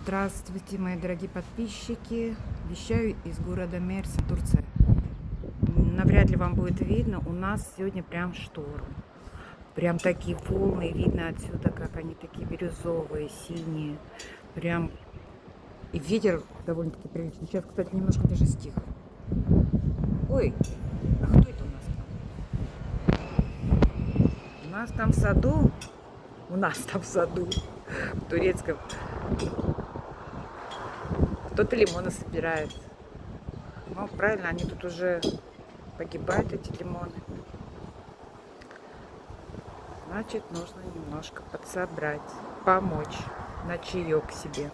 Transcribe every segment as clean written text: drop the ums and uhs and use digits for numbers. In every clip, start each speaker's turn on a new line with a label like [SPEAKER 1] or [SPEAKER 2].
[SPEAKER 1] Здравствуйте, мои дорогие подписчики. Вещаю из города Мерsin, Турция. Навряд ли вам будет видно, у нас сегодня прям шторм. Прям такие волны, видно отсюда, как они такие бирюзовые, синие. Прям и ветер довольно-таки приличный. Сейчас, кстати, немножко даже стих. Ой, а кто это у нас там? У нас там в саду, в турецком, кто-то лимоны собирает. Ну, правильно, они тут уже погибают, эти лимоны. Значит, нужно немножко подсобрать, помочь на чаек себе,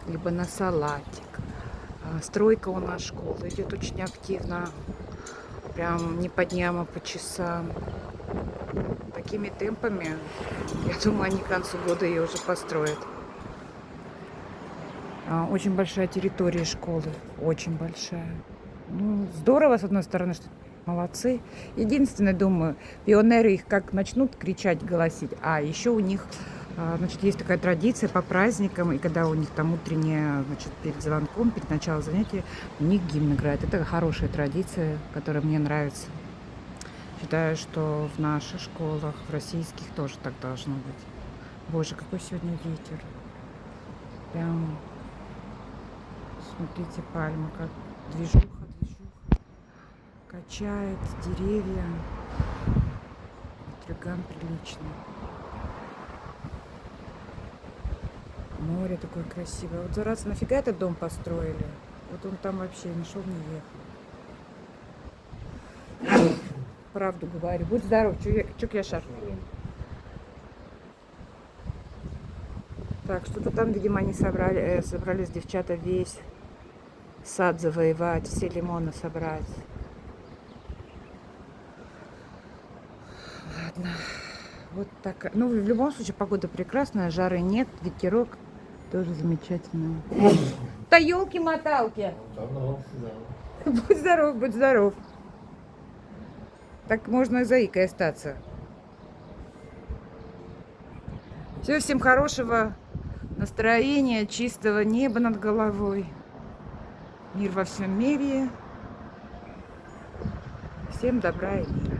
[SPEAKER 1] либо на салатик. Стройка у нас школы идет очень активно, прям не по дням, а по часам. Такими темпами, я думаю, они к концу года ее уже построят. Очень большая территория школы, очень большая. Ну, здорово, с одной стороны, что молодцы. Единственное, думаю, пионеры их как начнут кричать, голосить. А еще у них, значит, есть такая традиция по праздникам, и когда у них там утреннее, значит, перед звонком, перед началом занятия, у них гимн играет. Это хорошая традиция, которая мне нравится. Считаю, что в наших школах, в российских тоже так должно быть. Боже, какой сегодня ветер. Прям, смотрите, пальма, как движуха. Качает деревья. Ветроган приличный. Море такое красивое. Вот зараза, нафига этот дом построили? Вот он там вообще не шел, не ехал. Правду говорю. Будь здоров, чук я шар. Так, что-то там, видимо, они собрались девчата весь сад завоевать, все лимоны собрать. Ладно. Вот так. Ну, в любом случае, погода прекрасная, жары нет, ветерок тоже замечательный. Да елки-моталки! Будь здоров, будь здоров. Так можно и заикой остаться. Всего всем хорошего настроения, чистого неба над головой. Мир во всем мире. Всем добра и мира.